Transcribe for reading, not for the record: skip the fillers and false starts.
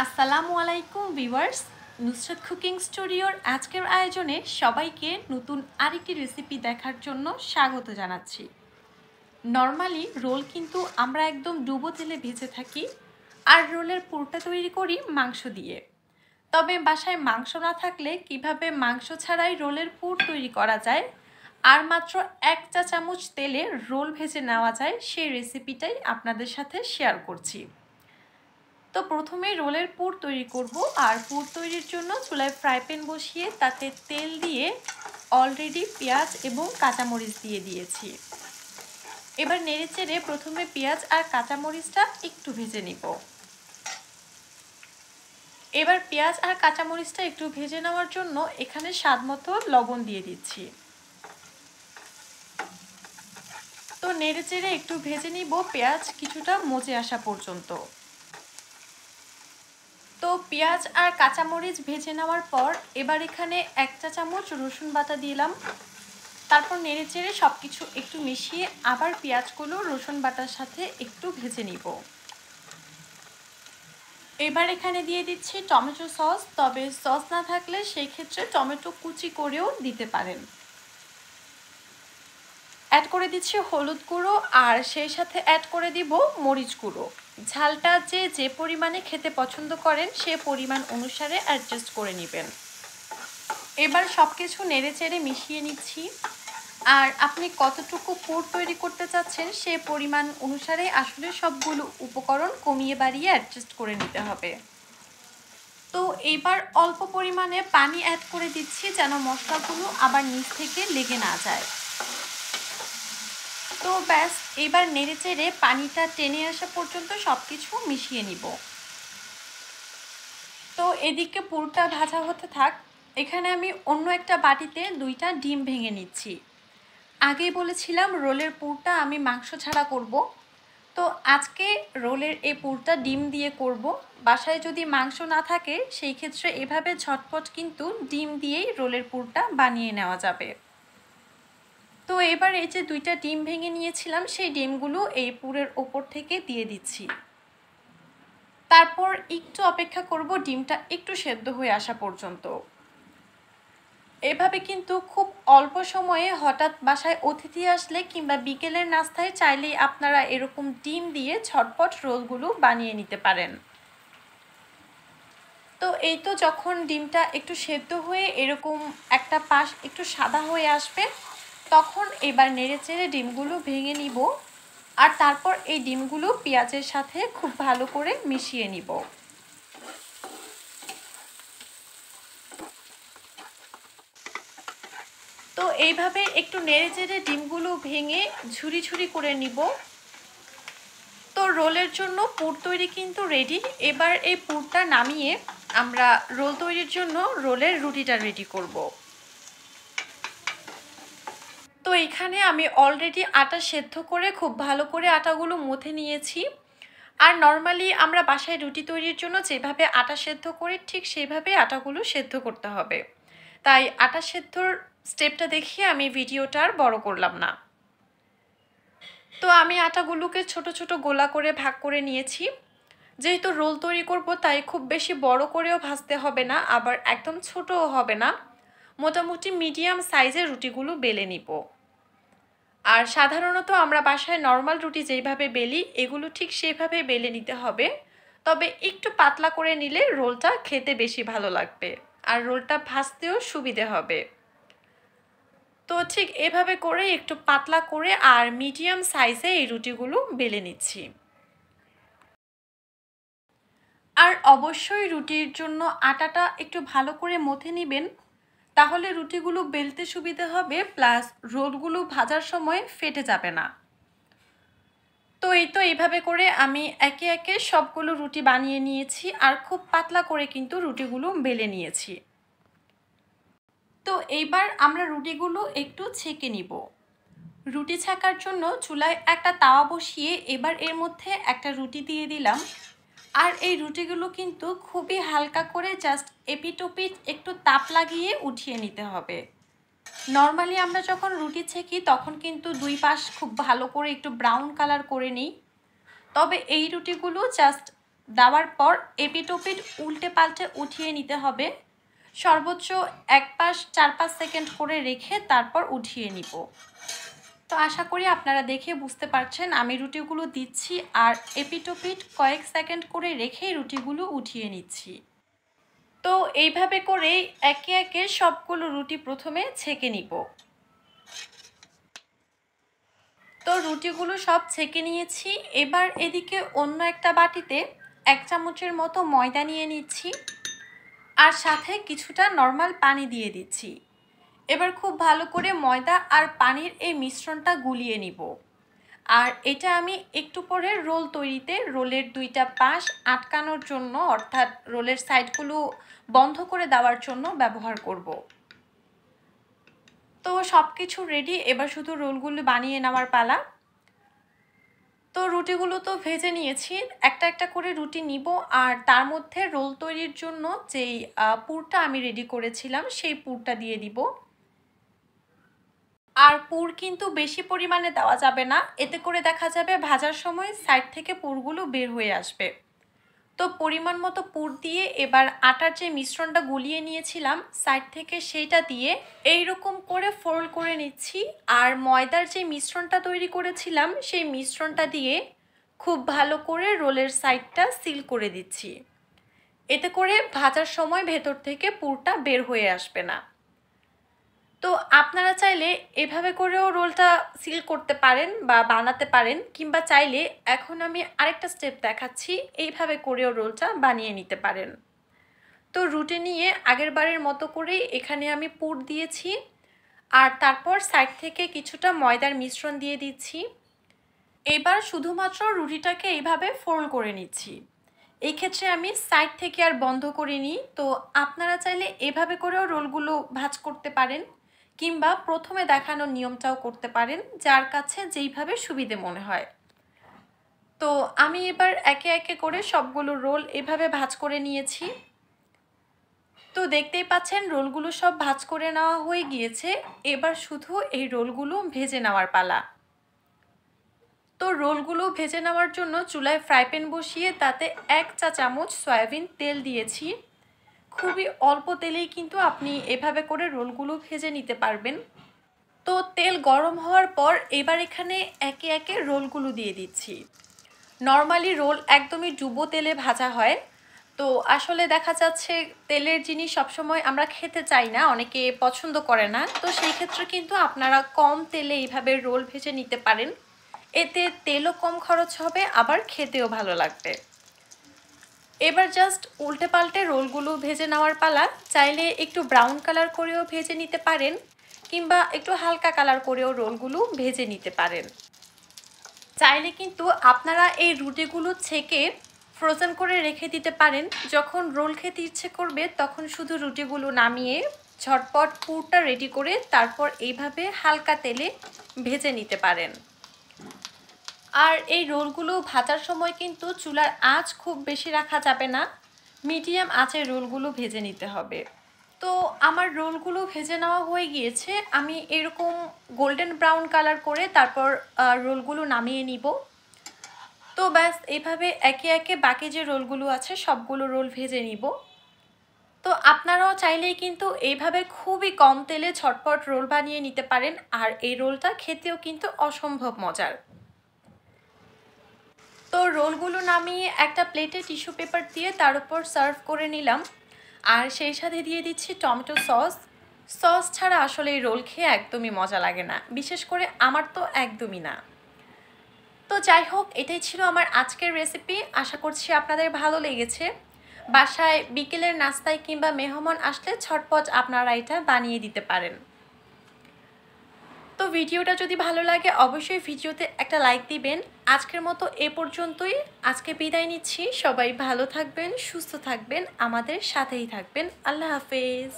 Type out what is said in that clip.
আসসালামু আলাইকুম viewers, Nusrat cooking স্টুডিওর আজকের আয়োজনে সবাইকে নতুন আরেকটি রেসিপি দেখার জন্য স্বাগত জানাচ্ছি। নর্মালি রোল কিন্তু আমরা একদম ডুবো তেলে ভেজে থাকি, আর রোলের পুরটা তৈরি করি মাংস দিয়ে। তবে বাসায় মাংস না থাকলে কিভাবে মাংস ছাড়াই রোলের পুর তৈরি করা যায় আর মাত্র 1 চা চামচ তেলে রোল ভেজে নেওয়া যায়, সেই রেসিপিটাই আপনাদের সাথে শেয়ার করছি। তো প্রথমে রোলের পুর তৈরি করব, আর পুর তৈরির জন্য চুলায় ফ্রাই প্যান বসিয়ে তাতে তেল দিয়ে অলরেডি পেঁয়াজ এবং কাঁচামরিচ দিয়ে দিয়েছি। এবার নেড়েচেড়ে প্রথমে পেঁয়াজ আর কাঁচামরিচটা একটু ভেজে নিব। এবার পেঁয়াজ আর কাঁচামরিচটা একটু ভেজে নেওয়ার জন্য এখানে স্বাদমতো লবণ দিয়ে দিচ্ছি। তো নেড়েচেড়ে একটু ভেজে নিব পেঁয়াজ কিছুটা মজে আসা পর্যন্ত। তো পেঁয়াজ আর কাঁচামরিচ ভেজে নেওয়ার পর এবার এখানে 1 চা চামচ রসুন বাটা দিলাম। তারপর নেড়েচেড়ে সব কিছু একটু মিশিয়ে আবার পেঁয়াজগুলো রসুন বাটার সাথে একটু ভেজে নিব। এবার এখানে দিয়ে দিচ্ছি টমেটো সস, তবে সস না থাকলে সেই ক্ষেত্রে টমেটো কুচি করেও দিতে পারেন। অ্যাড করে দিচ্ছি হলুদ গুঁড়ো, আর সেই সাথে অ্যাড করে দিব মরিচ গুঁড়ো। ঝালটা যে পরিমাণে খেতে পছন্দ করেন সে পরিমাণ অনুসারে অ্যাডজাস্ট করে নেবেন। এবার সব কিছু নেড়েচেড়ে মিশিয়ে নিচ্ছি, আর আপনি কতটুকু পুর তৈরি করতে চাচ্ছেন সে পরিমাণ অনুসারে আসলে সবগুলো উপকরণ কমিয়ে বাড়িয়ে অ্যাডজাস্ট করে নিতে হবে। তো এবার অল্প পরিমাণে পানি অ্যাড করে দিচ্ছি যেন মশলাগুলো আবার নিচ থেকে লেগে না যায়। তো ব্যাস, এবার নেড়েচেড়ে পানিটা টেনে আসা পর্যন্ত সব কিছু মিশিয়ে নিব। তো এদিকে পুরটা ভাজা হতে থাক। এখানে আমি অন্য একটা বাটিতে 2টা ডিম ভেঙে নিচ্ছি। আগেই বলেছিলাম রোলের পুরটা আমি মাংস ছাড়া করব, তো আজকে রোলের এই পুরটা ডিম দিয়ে করব। বাসায় যদি মাংস না থাকে সেই ক্ষেত্রে এভাবে ঝটপট কিন্তু ডিম দিয়েই রোলের পুরটা বানিয়ে নেওয়া যাবে। তো এবার এই যে 2টা ডিম ভেঙে নিয়েছিলাম সেই ডিমগুলো এই পুরের ওপর থেকে দিয়ে দিচ্ছি। তারপর একটু অপেক্ষা করব ডিমটা একটু সেদ্ধ হয়ে আসা পর্যন্ত। এভাবে কিন্তু খুব অল্প সময়ে হঠাৎ বাসায় অতিথি আসলে কিংবা বিকেলের নাস্তায় চাইলেই আপনারা এরকম ডিম দিয়ে ঝটপট রোলগুলো বানিয়ে নিতে পারেন। তো এই তো যখন ডিমটা একটু সেদ্ধ হয়ে এরকম একটা পাশ একটু সাদা হয়ে আসবে, তখন এবার নেড়েচেড়ে ডিমগুলো ভেঙে নিব, আর তারপর এই ডিমগুলো পেঁয়াজের সাথে খুব ভালো করে মিশিয়ে নিব। তো এইভাবে একটু নেড়েচেড়ে ডিমগুলো ভেঙে ঝুরি ঝুরি করে নিব। তো রোলের জন্য পুর তৈরি কিন্তু রেডি। এবার এই পুরটা নামিয়ে আমরা রোল তৈরির জন্য রোলের রুটিটা রেডি করব। তো এখানে আমি অলরেডি আটা সেদ্ধ করে খুব ভালো করে আটাগুলো মথে নিয়েছি। আর নর্মালি আমরা বাসায় রুটি তৈরির জন্য যেভাবে আটা সেদ্ধ করি ঠিক সেইভাবে আটাগুলো সেদ্ধ করতে হবে। তাই আটা সেদ্ধর স্টেপটা দেখিয়ে আমি ভিডিওটা আর বড় করলাম না। তো আমি আটাগুলোকে ছোট ছোট গোলা করে ভাগ করে নিয়েছি। যেহেতু রোল তৈরি করব তাই খুব বেশি বড় করেও ভাজতে হবে না, আবার একদম ছোটও হবে না। মোটামুটি মিডিয়াম সাইজের রুটিগুলো বেলে নিব। আর সাধারণত আমরা বাসায় নর্মাল রুটি যেইভাবে বেলি এগুলো ঠিক সেইভাবে বেলে নিতে হবে, তবে একটু পাতলা করে নিলে রোলটা খেতে বেশি ভালো লাগবে আর রোলটা ভাজতেও সুবিধে হবে। তো ঠিক এভাবে করে একটু পাতলা করে আর মিডিয়াম সাইজে এই রুটিগুলো বেলে নিচ্ছি। আর অবশ্যই রুটির জন্য আটাটা একটু ভালো করে মথে নেবেন, তাহলে রুটিগুলো বেলতে সুবিধে হবে, প্লাস রোলগুলো ভাজার সময় ফেটে যাবে না। তো এই তো এইভাবে করে আমি একে একে সবগুলো রুটি বানিয়ে নিয়েছি, আর খুব পাতলা করে কিন্তু রুটিগুলো বেলে নিয়েছি। তো এইবার আমরা রুটিগুলো একটু ছেঁকে নিব। রুটি ছাকার জন্য চুলায় একটা তাওয়া বসিয়ে এবার এর মধ্যে একটা রুটি দিয়ে দিলাম, আর এই রুটিগুলো কিন্তু খুবই হালকা করে জাস্ট এপিট ওপিট একটু তাপ লাগিয়ে উঠিয়ে নিতে হবে। নর্মালি আমরা যখন রুটি ছেঁকি তখন কিন্তু দুই পাশ খুব ভালো করে একটু ব্রাউন কালার করে নিই, তবে এই রুটিগুলো জাস্ট দেওয়ার পর এপিট ওপিট উল্টে পাল্টে উঠিয়ে নিতে হবে। সর্বোচ্চ এক পাশ 4-5 সেকেন্ড করে রেখে তারপর উঠিয়ে নিব। তো আশা করি আপনারা দেখে বুঝতে পারছেন আমি রুটিগুলো দিচ্ছি আর এপিট ওপিট কয়েক সেকেন্ড করে রেখেই রুটিগুলো উঠিয়ে নিচ্ছি। তো এইভাবে করেই একে একে সবগুলো রুটি প্রথমে ছেঁকে নিব। তো রুটিগুলো সব ছেঁকে নিয়েছি। এবার এদিকে অন্য একটা বাটিতে 1 চামচের মতো ময়দা নিয়ে নিচ্ছি আর সাথে কিছুটা নর্মাল পানি দিয়ে দিচ্ছি। এবার খুব ভালো করে ময়দা আর পানির এই মিশ্রণটা গুলিয়ে নিব। আর এটা আমি একটু পরে রোল তৈরিতে রোলের 2টা পাশ আটকানোর জন্য, অর্থাৎ রোলের সাইডগুলো বন্ধ করে দেওয়ার জন্য ব্যবহার করব। তো সব কিছু রেডি, এবার শুধু রোলগুলো বানিয়ে নেওয়ার পালা। তো রুটিগুলো তো ভেজে নিয়েছি, একটা একটা করে রুটি নিব আর তার মধ্যে রোল তৈরির জন্য যেই পুরটা আমি রেডি করেছিলাম সেই পুরটা দিয়ে দিব। আর পুর কিন্তু বেশি পরিমাণে দেওয়া যাবে না, এতে করে দেখা যাবে ভাজার সময় সাইড থেকে পুরগুলো বের হয়ে আসবে। তো পরিমাণ মতো পুর দিয়ে এবার আটার যে মিশ্রণটা গুলিয়ে নিয়েছিলাম সাইড থেকে সেইটা দিয়ে এই রকম করে ফোল্ড করে নিচ্ছি। আর ময়দার যে মিশ্রণটা তৈরি করেছিলাম সেই মিশ্রণটা দিয়ে খুব ভালো করে রোলের সাইডটা সিল করে দিচ্ছি। এতে করে ভাজার সময় ভেতর থেকে পুরটা বের হয়ে আসবে না। তো আপনারা চাইলে এভাবে করেও রোলটা সিল করতে পারেন বা বানাতে পারেন, কিংবা চাইলে এখন আমি আরেকটা স্টেপ দেখাচ্ছি, এইভাবে করেও রোলটা বানিয়ে নিতে পারেন। তো রুটি নিয়ে আগের বারের মতো করেই এখানে আমি পুর দিয়েছি আর তারপর সাইড থেকে কিছুটা ময়দার মিশ্রণ দিয়ে দিচ্ছি। এবার শুধুমাত্র রুটিটাকে এইভাবে ফোল্ড করে নিচ্ছি। এই ক্ষেত্রে আমি সাইড থেকে আর বন্ধ করিনি। তো আপনারা চাইলে এভাবে করেও রোলগুলো ভাঁজ করতে পারেন, কিংবা প্রথমে দেখানোর নিয়মটাও করতে পারেন, যার কাছে যেইভাবে সুবিধে মনে হয়। তো আমি এবার একে একে করে সবগুলো রোল এভাবে ভাঁজ করে নিয়েছি। তো দেখতেই পাচ্ছেন রোলগুলো সব ভাঁজ করে নেওয়া হয়ে গিয়েছে। এবার শুধু এই রোলগুলো ভেজে নেওয়ার পালা। তো রোলগুলো ভেজে নেওয়ার জন্য চুলায় ফ্রাই প্যান বসিয়ে তাতে 1 চা চামচ সয়াবিন তেল দিয়েছি। খুবই অল্প তেলেই কিন্তু আপনি এভাবে করে রোলগুলো ভেজে নিতে পারবেন। তো তেল গরম হওয়ার পর এবার এখানে একে একে রোলগুলো দিয়ে দিচ্ছি। নর্মালি রোল একদমই ডুবো তেলে ভাজা হয়। তো আসলে দেখা যাচ্ছে তেলের জিনিস সবসময় আমরা খেতে চাই না, অনেকে পছন্দ করে না। তো সেই ক্ষেত্রে কিন্তু আপনারা কম তেলে এইভাবে রোল ভেজে নিতে পারেন। এতে তেলও কম খরচ হবে, আবার খেতেও ভালো লাগবে। এবার জাস্ট উল্টে পাল্টে রোলগুলো ভেজে নেওয়ার পালা। চাইলে একটু ব্রাউন কালার করেও ভেজে নিতে পারেন, কিংবা একটু হালকা কালার করেও রোলগুলো ভেজে নিতে পারেন। চাইলে কিন্তু আপনারা এই রুটিগুলো ছেঁকে ফ্রোজেন করে রেখে দিতে পারেন। যখন রোল খেতে ইচ্ছে করবে তখন শুধু রুটিগুলো নামিয়ে ঝটপট পুরটা রেডি করে তারপর এইভাবে হালকা তেলে ভেজে নিতে পারেন। আর এই রোলগুলো ভাজার সময় কিন্তু চুলার আঁচ খুব বেশি রাখা যাবে না, মিডিয়াম আঁচে রোলগুলো ভেজে নিতে হবে। তো আমার রোলগুলো ভেজে নেওয়া হয়ে গিয়েছে। আমি এরকম গোল্ডেন ব্রাউন কালার করে তারপর রোলগুলো নামিয়ে নিব। তো ব্যাস এইভাবে একে একে বাকি যে রোলগুলো আছে সবগুলো রোল ভেজে নিব। তো আপনারাও চাইলেই কিন্তু এইভাবে খুবই কম তেলে ঝটপট রোল বানিয়ে নিতে পারেন। আর এই রোলটা খেতেও কিন্তু অসম্ভব মজার। তো রোলগুলো নামিয়ে একটা প্লেটে টিস্যু পেপার দিয়ে তার উপর সার্ভ করে নিলাম। আর সেই সাথে দিয়ে দিচ্ছি টমেটো সস। সস ছাড়া আসলে এই রোল খেয়ে একদমই মজা লাগে না, বিশেষ করে আমার তো একদমই না। তো যাই হোক, এটাই ছিল আমার আজকের রেসিপি। আশা করছি আপনাদের ভালো লেগেছে। বাসায় বিকেলের নাস্তায় কিংবা মেহমান আসলে ঝটপট আপনারা এটা বানিয়ে দিতে পারেন। তো ভিডিওটা যদি ভালো লাগে অবশ্যই ভিডিওতে একটা লাইক দিবেন। আজকের মতো এ পর্যন্তই। আজকে বিদায় নিচ্ছি। সবাই ভালো থাকবেন, সুস্থ থাকবেন, আমাদের সাথেই থাকবেন। আল্লাহ হাফেজ।